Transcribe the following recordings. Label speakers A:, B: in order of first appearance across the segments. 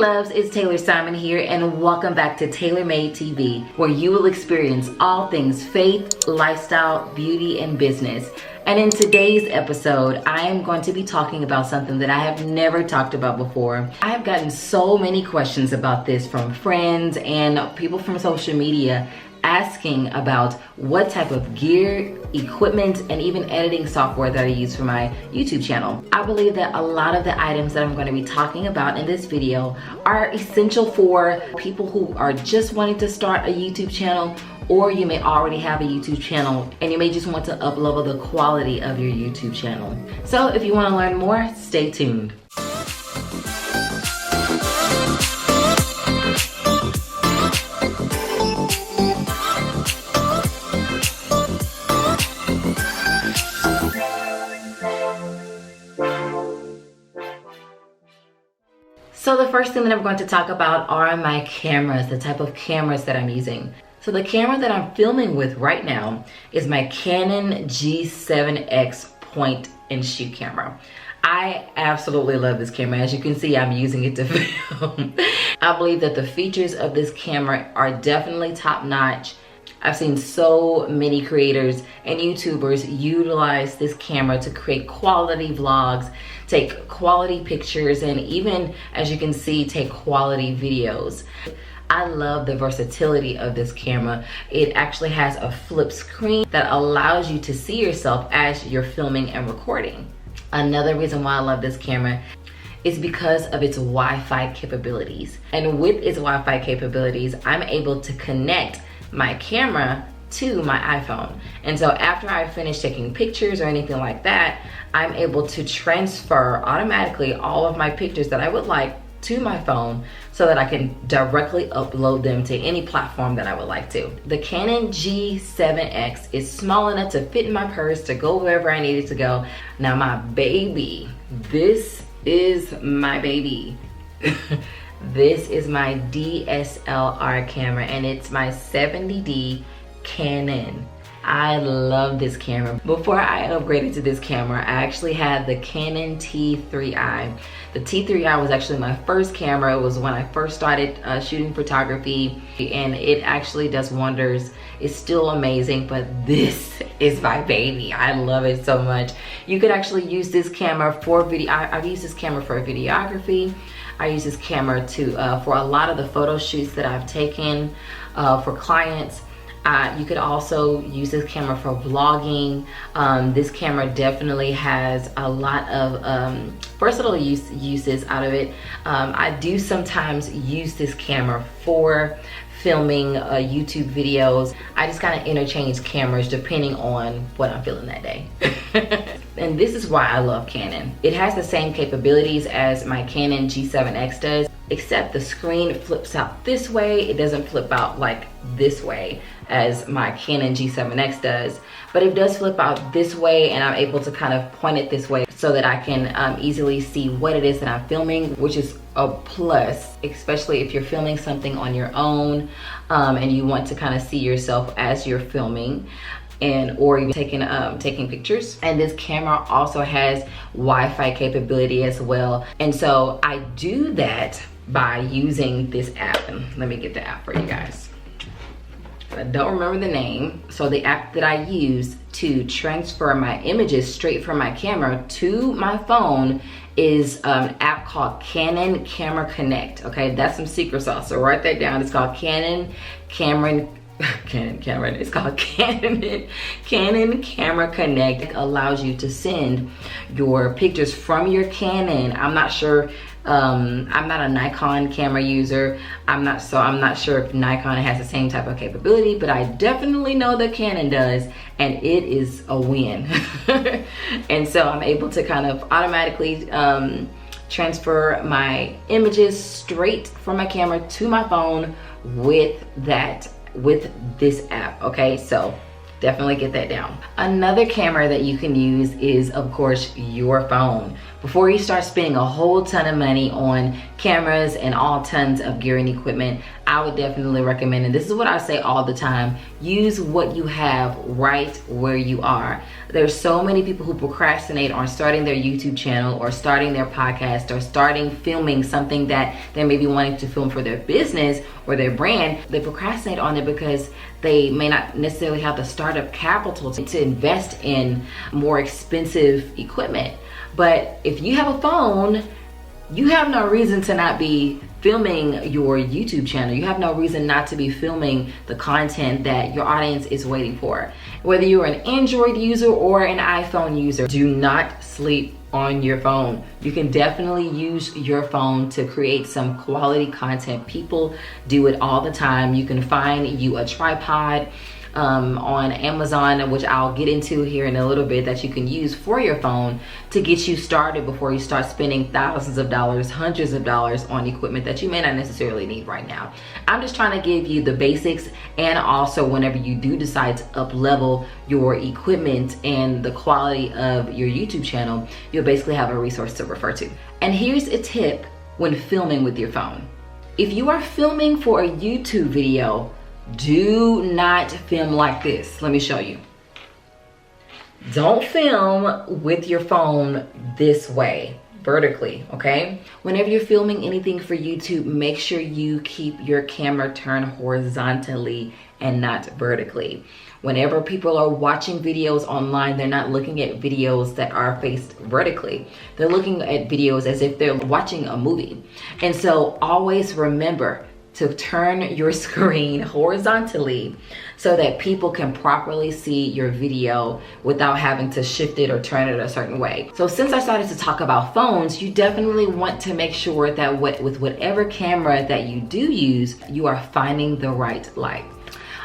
A: loves, it's Taylor Simon here, and welcome back to Taylor Made TV, where you will experience all things faith, lifestyle, beauty, and business. And in today's episode, I am going to be talking about something that I have never talked about before. I have gotten so many questions about this from friends and people from social media asking about what type of gear, equipment, and even editing software that I use for my YouTube channel. I believe that a lot of the items that I'm going to be talking about in this video are essential for people who are just wanting to start a YouTube channel, or you may already have a YouTube channel and you may just want to up-level the quality of your YouTube channel. So if you want to learn more, stay tuned. So the first thing that I'm going to talk about are my cameras, the type of cameras that I'm using. So the camera that I'm filming with right now is my Canon G7X point and shoot camera. I absolutely love this camera. As you can see, I'm using it to film. I believe that the features of this camera are definitely top notch. I've seen so many creators and YouTubers utilize this camera to create quality vlogs, take quality pictures, and even, as you can see, take quality videos. I love the versatility of this camera. It actually has a flip screen that allows you to see yourself as you're filming and recording. Another reason why I love this camera is because of its Wi-Fi capabilities. And with its Wi-Fi capabilities, I'm able to connect my camera to my iPhone. And so after I finish taking pictures or anything like that, I'm able to transfer automatically all of my pictures that I would like to my phone so that I can directly upload them to any platform that I would like to. The Canon G7X is small enough to fit in my purse to go wherever I needed to go. Now my baby, this is my baby. This is my DSLR camera, and it's my 70D Canon. I love this camera. Before I upgraded to this camera, I actually had the Canon T3i. The T3i was actually my first camera. It was when I first started shooting photography, and it actually does wonders. It's still amazing, but this is my baby. I love it so much. You could actually use this camera for video. I've used this camera for videography. I use this camera to for a lot of the photo shoots that I've taken for clients. You could also use this camera for vlogging. This camera definitely has a lot of versatile uses out of it. I do sometimes use this camera for filming YouTube videos. I just kind of interchange cameras depending on what I'm feeling that day. And this is why I love Canon. It has the same capabilities as my Canon G7X does, except the screen flips out this way. It doesn't flip out like this way as my Canon G7X does, but it does flip out this way, and I'm able to kind of point it this way so that I can easily see what it is that I'm filming, which is a plus, especially if you're filming something on your own and you want to kind of see yourself as you're filming, and or even taking pictures. And this camera also has Wi-Fi capability as well, and so I do that by using this app. And let me get the app for you guys. I don't remember the name. So the app that I use to transfer my images straight from my camera to my phone is an app called Canon Camera Connect. Okay, that's some secret sauce, so write that down. It's called Canon Camera Connect. It allows you to send your pictures from your Canon. I'm not sure, I'm not a Nikon camera user. I'm not sure if Nikon has the same type of capability, but I definitely know that Canon does, and it is a win. And so I'm able to kind of automatically transfer my images straight from my camera to my phone with this app. Okay, so definitely get that down. Another camera that you can use is, of course, your phone. before you start spending a whole ton of money on cameras and all tons of gear and equipment, I would definitely recommend, and this is what I say all the time, use what you have right where you are. There's so many people who procrastinate on starting their YouTube channel or starting their podcast or starting filming something that they may be wanting to film for their business or their brand. They procrastinate on it because they may not necessarily have the startup capital to invest in more expensive equipment. But if you have a phone, you have no reason to not be filming your YouTube channel. You have no reason not to be filming the content that your audience is waiting for. Whether you're an Android user or an iPhone user, do not sleep on your phone. You can definitely use your phone to create some quality content. People do it all the time. You can find you a tripod on Amazon, which I'll get into here in a little bit, that you can use for your phone to get you started before you start spending thousands of dollars, hundreds of dollars on equipment that you may not necessarily need right now. I'm just trying to give you the basics, and also whenever you do decide to up level your equipment and the quality of your YouTube channel, you'll basically have a resource to refer to. And here's a tip when filming with your phone. If you are filming for a YouTube video, do not film like this. Let me show you. Don't film with your phone this way, vertically, okay? Whenever you're filming anything for YouTube, make sure you keep your camera turned horizontally and not vertically. Whenever people are watching videos online, they're not looking at videos that are faced vertically. They're looking at videos as if they're watching a movie. And so always remember to turn your screen horizontally so that people can properly see your video without having to shift it or turn it a certain way. So since I started to talk about phones, you definitely want to make sure that with whatever camera that you do use, you are finding the right light.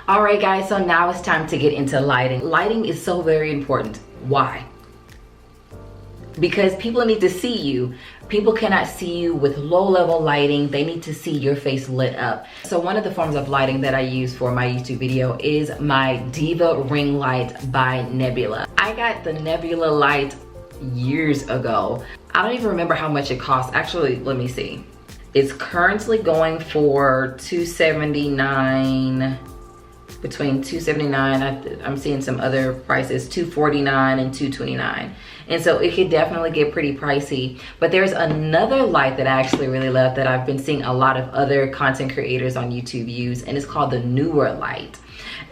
A: All right, guys, so now it's time to get into lighting. Lighting is so very important. Why? Because people need to see you. People cannot see you with low-level lighting. They need to see your face lit up. So one of the forms of lighting that I use for my YouTube video is my Diva ring light by Nebula. I got the Nebula light years ago. I don't even remember how much it cost. Actually, let me see. It's currently going for $279, between $279, I'm seeing some other prices, $249 and $229. And so it could definitely get pretty pricey. But there's another light that I actually really love that I've been seeing a lot of other content creators on YouTube use, and it's called the Neewer light.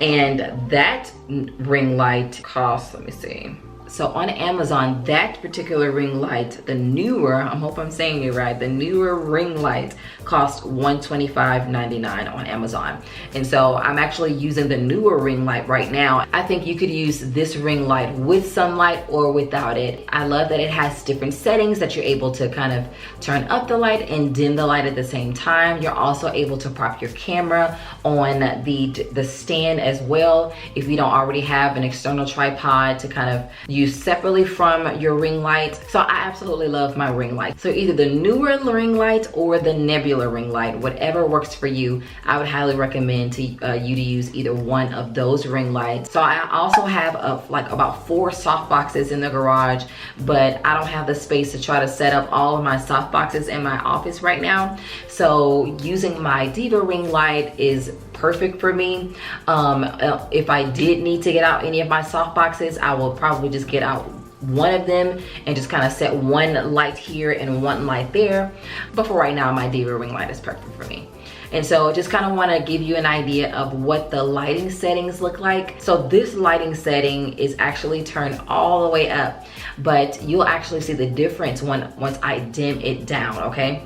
A: And that ring light costs, let me see. So on Amazon, that particular ring light, the Neewer, I hope I'm saying it right, the Neewer ring light costs $125.99 on Amazon. And so I'm actually using the Neewer ring light right now. I think you could use this ring light with sunlight or without it. I love that it has different settings that you're able to kind of turn up the light and dim the light at the same time. You're also able to prop your camera on the stand as well if you don't already have an external tripod to kind of use separately from your ring light. So I absolutely love my ring light. So either the Neewer ring light or the Nebula ring light, whatever works for you, I would highly recommend to you to use either one of those ring lights. So I also have like about 4 soft boxes in the garage, but I don't have the space to try to set up all of my soft boxes in my office right now. So using my Diva ring light is perfect for me. If I did need to get out any of my soft boxes, I will probably just get out one of them and just kind of set one light here and one light there. But for right now, my Diva ring light is perfect for me. And so just kind of want to give you an idea of what the lighting settings look like. So this lighting setting is actually turned all the way up, but you'll actually see the difference once I dim it down, okay?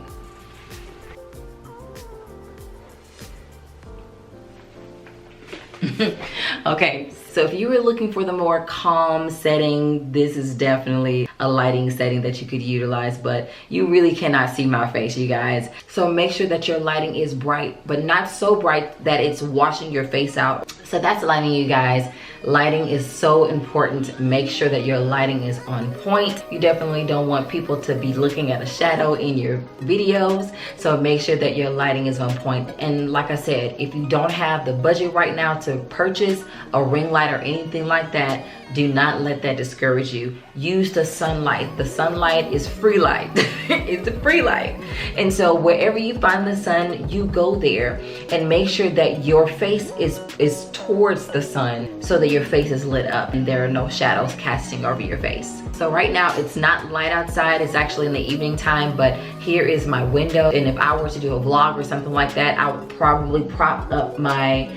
A: Okay, so if you were looking for the more calm setting, this is definitely a lighting setting that you could utilize, but you really cannot see my face, you guys. So make sure that your lighting is bright, but not so bright that it's washing your face out. So that's lighting, you guys. Lighting is so important. Make sure that your lighting is on point. You definitely don't want people to be looking at a shadow in your videos, so make sure that your lighting is on point. And like I said, if you don't have the budget right now to purchase a ring light or anything like that, do not let that discourage you. Use the sunlight. The sunlight is free light. It's a free light. And so wherever you find the sun, you go there, and make sure that your face is towards the sun so that your face is lit up and there are no shadows casting over your face. So right now it's not light outside, it's actually in the evening time, but here is my window. And if I were to do a vlog or something like that, I would probably prop up my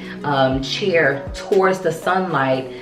A: chair towards the sunlight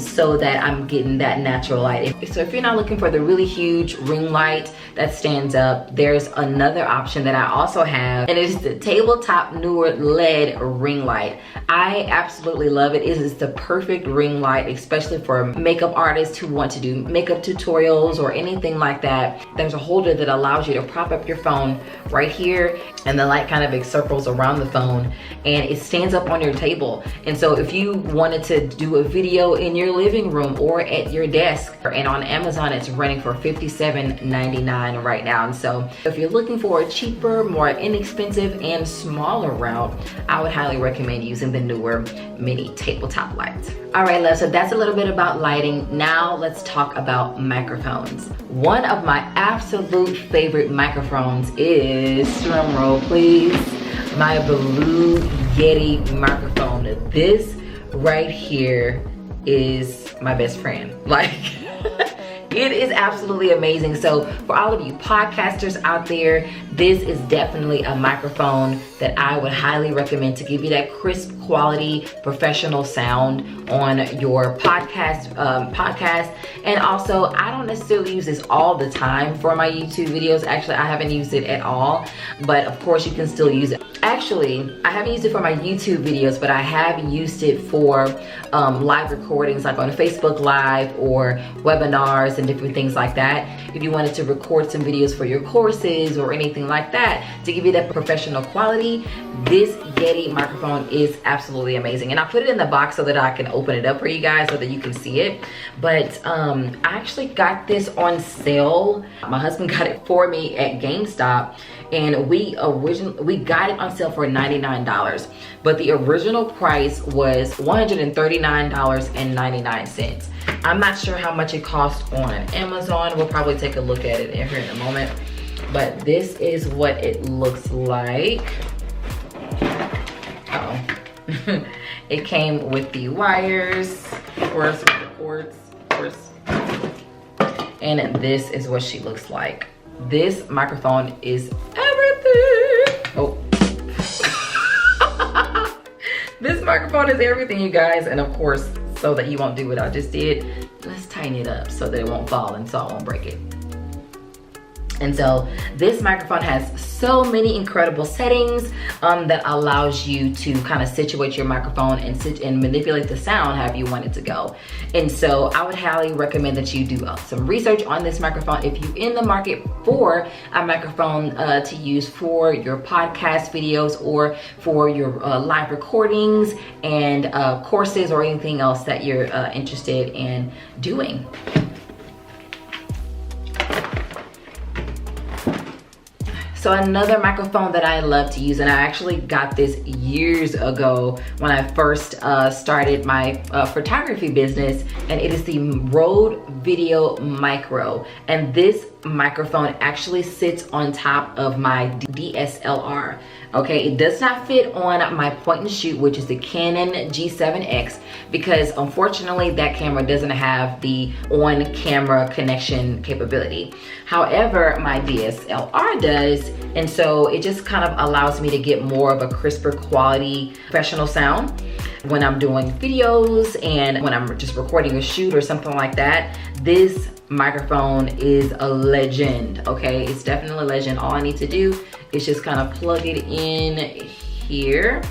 A: so that I'm getting that natural light. So if you're not looking for the really huge ring light that stands up, there's another option that I also have, and it's the tabletop Neewer LED ring light. I absolutely love it. It is the perfect ring light, especially for makeup artists who want to do makeup tutorials or anything like that. There's a holder that allows you to prop up your phone right here, and the light kind of encircles around the phone, and it stands up on your table. And so if you wanted to do a video in your living room or at your desk, and on Amazon it's running for $57.99 right now. And so if you're looking for a cheaper, more inexpensive and smaller route, I would highly recommend using the Neewer mini tabletop lights. All right, love, so that's a little bit about lighting. Now let's talk about microphones. One of my absolute favorite microphones is, drum roll please, my Blue Yeti microphone. This right here is my best friend. Like, it is absolutely amazing. So for all of you podcasters out there, this is definitely a microphone that I would highly recommend to give you that crisp quality professional sound on your podcast. And also, I don't necessarily use this all the time for my YouTube videos. Actually, I haven't used it at all, but of course you can still use it. Actually, I haven't used it for my YouTube videos, but I have used it for live recordings, like on Facebook Live or webinars and different things like that. If you wanted to record some videos for your courses or anything like that to give you that professional quality, this Yeti microphone is absolutely amazing. And I put it in the box so that I can open it up for you guys so that you can see it. But I actually got this on sale. My husband got it for me at GameStop, and we got it on sale for $99, but the original price was $139.99. I'm not sure how much it cost on Amazon. We'll probably take a look at it here in a moment, but this is what it looks like. Oh, it came with the wires, of course, with the cords, of course, and this is what she looks like. This microphone is everything. Oh. This microphone is everything, you guys. And of course, so that you won't do what I just did, let's tighten it up so that it won't fall and so I won't break it. And so this microphone has so many incredible settings that allows you to kind of situate your microphone and manipulate the sound however you want it to go. And so I would highly recommend that you do some research on this microphone if you're in the market for a microphone to use for your podcast videos or for your live recordings and courses or anything else that you're interested in doing. So another microphone that I love to use, and I actually got this years ago when I first started my photography business, and it is the Rode Video Micro. And this microphone actually sits on top of my DSLR. Okay, it does not fit on my point and shoot, which is the Canon G7X, because unfortunately that camera doesn't have the on-camera connection capability. However, my DSLR does, and so it just kind of allows me to get more of a crisper quality professional sound when I'm doing videos and when I'm just recording a shoot or something like that. This microphone is a legend. Okay, it's definitely a legend. All I need to do is just kind of plug it in here,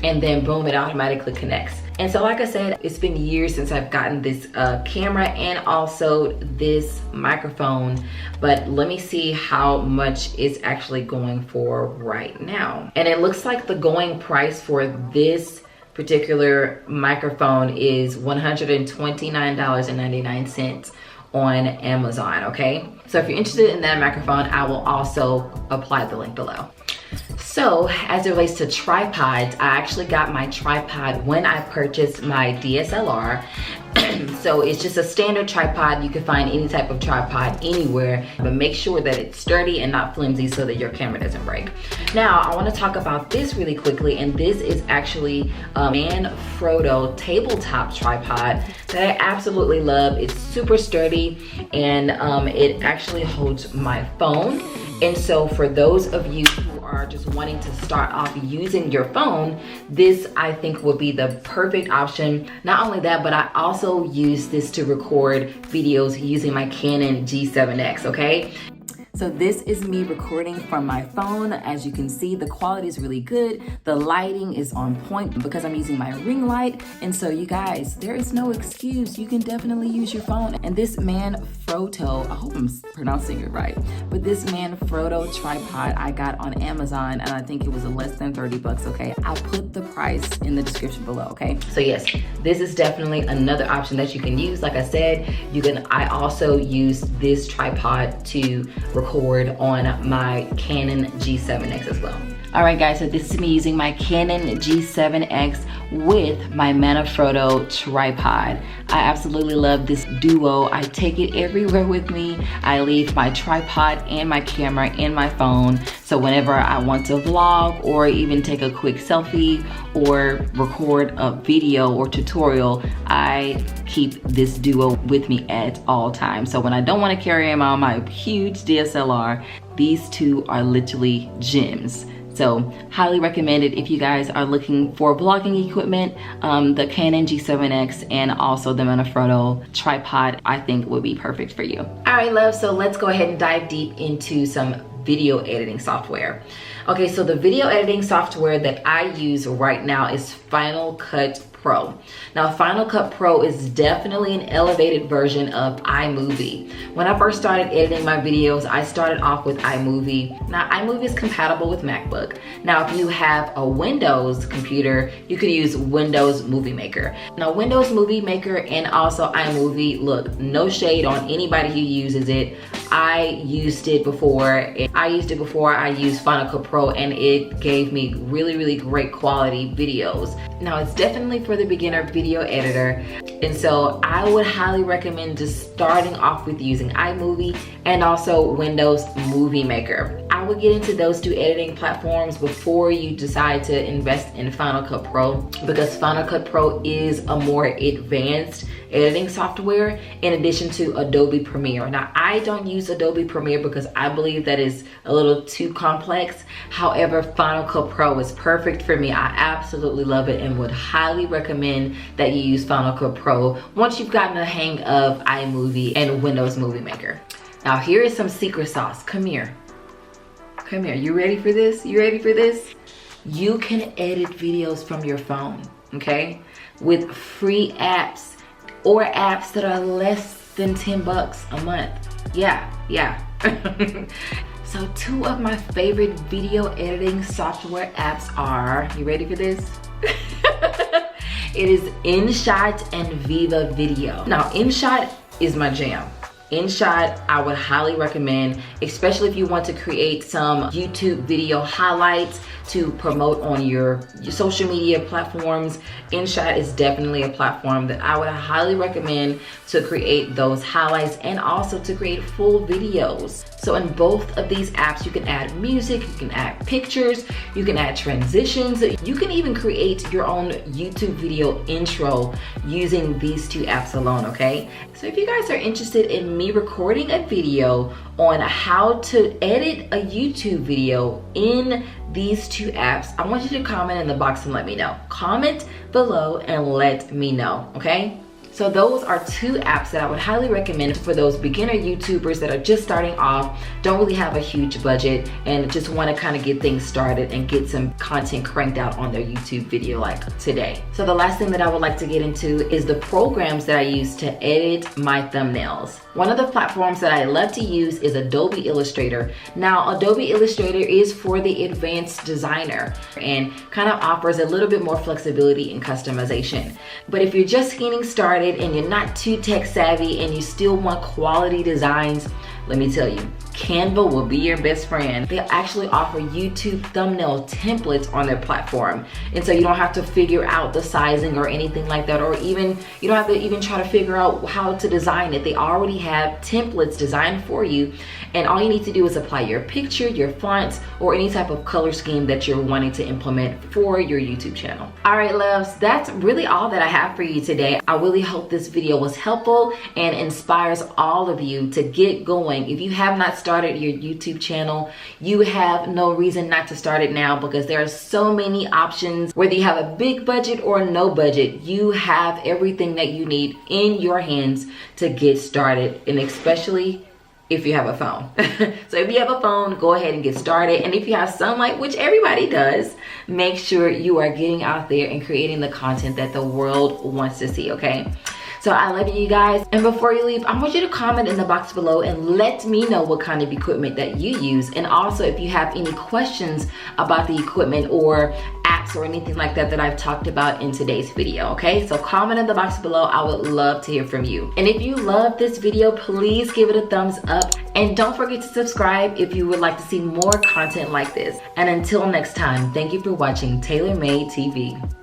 A: and then boom, it automatically connects. And so like I said, it's been years since I've gotten this camera and also this microphone, but let me see how much it's actually going for right now. And it looks like the going price for this particular microphone is $129.99 on Amazon, okay? So if you're interested in that microphone, I will also apply the link below. So as it relates to tripods, I actually got my tripod when I purchased my DSLR. So it's just a standard tripod. You can find any type of tripod anywhere, but make sure that it's sturdy and not flimsy so that your camera doesn't break. Now I want to talk about this really quickly, and this is actually a Manfrotto tabletop tripod that I absolutely love. It's super sturdy, and it actually holds my phone. And so for those of you who are just wanting to start off using your phone, this I think would be the perfect option. Not only that, but I also use this to record videos using my Canon G7X, okay? So this is me recording from my phone. As you can see, the quality is really good. The lighting is on point because I'm using my ring light. And so you guys, there is no excuse. You can definitely use your phone. And this Manfrotto, I hope I'm pronouncing it right, but this Manfrotto tripod I got on Amazon, and I think it was less than 30 bucks, okay? I'll put the price in the description below, okay? So yes, this is definitely another option that you can use. Like I said, I also use this tripod to record on my Canon G7X as well. All right guys, so this is me using my Canon G7X with my Manfrotto tripod. I absolutely love this duo. I take it everywhere with me. I leave my tripod and my camera in my phone. So whenever I want to vlog or even take a quick selfie or record a video or tutorial, I keep this duo with me at all times. So when I don't want to carry them on my huge DSLR, these two are literally gems. So highly recommended if you guys are looking for vlogging equipment. The Canon G7X and also the Manfrotto tripod I think would be perfect for you. All right, love, so let's go ahead and dive deep into some video editing software. Okay, so the video editing software that I use right now is Final Cut Pro. Now Final Cut Pro is definitely an elevated version of iMovie. When I first started editing my videos, I started off with iMovie. Now iMovie is compatible with MacBook. Now if you have a Windows computer, you could use Windows Movie Maker. Now Windows Movie Maker and also iMovie, look, no shade on anybody who uses it. I used it before. I used Final Cut Pro, and it gave me really great quality videos. Now it's definitely for the beginner video editor, and so I would highly recommend just starting off with using iMovie and also Windows Movie Maker. I would get into those two editing platforms before you decide to invest in Final Cut Pro, because Final Cut Pro is a more advanced editing software in addition to Adobe Premiere. Now I don't use Adobe Premiere because I believe that is a little too complex. However, Final Cut Pro is perfect for me. I absolutely love it and would highly recommend that you use Final Cut Pro once you've gotten the hang of iMovie and Windows Movie Maker. Now here is some secret sauce. Come here. Come here. You ready for this? You ready for this? You can edit videos from your phone, okay? With free apps or apps that are less than 10 bucks a month. Yeah. So two of my favorite video editing software apps are, you ready for this? It is InShot and Viva Video. Now InShot is my jam. InShot I would highly recommend, especially if you want to create some YouTube video highlights to promote on your social media platforms. InShot is definitely a platform that I would highly recommend to create those highlights and also to create full videos. So in both of these apps, you can add music, you can add pictures, you can add transitions, you can even create your own YouTube video intro using these two apps alone, okay? So if you guys are interested in me recording a video on how to edit a YouTube video in these two apps, I want you to comment in the box and let me know. Comment below and let me know, okay? So those are two apps that I would highly recommend for those beginner YouTubers that are just starting off, don't really have a huge budget, and just want to kind of get things started and get some content cranked out on their YouTube video like today. So the last thing that I would like to get into is the programs that I use to edit my thumbnails. One of the platforms that I love to use is Adobe Illustrator. Now, Adobe Illustrator is for the advanced designer and kind of offers a little bit more flexibility and customization. But if you're just getting started and you're not too tech savvy and you still want quality designs, let me tell you, Canva will be your best friend. They actually offer YouTube thumbnail templates on their platform. And so you don't have to figure out the sizing or anything like that, or even you don't have to even try to figure out how to design it. They already have templates designed for you. And all you need to do is apply your picture, your fonts, or any type of color scheme that you're wanting to implement for your YouTube channel. All right, loves, that's really all that I have for you today. I really hope this video was helpful and inspires all of you to get going. If you have not started your YouTube channel, you have no reason not to start it now, because there are so many options. Whether you have a big budget or no budget, you have everything that you need in your hands to get started, and especially if you have a phone. So if you have a phone, go ahead and get started. And if you have sunlight, which everybody does, make sure you are getting out there and creating the content that the world wants to see, okay? So I love you guys. And before you leave, I want you to comment in the box below and let me know what kind of equipment that you use. And also if you have any questions about the equipment or apps or anything like that that I've talked about in today's video, okay? So comment in the box below. I would love to hear from you. And if you love this video, please give it a thumbs up. And don't forget to subscribe if you would like to see more content like this. And until next time, thank you for watching Taylor Made TV.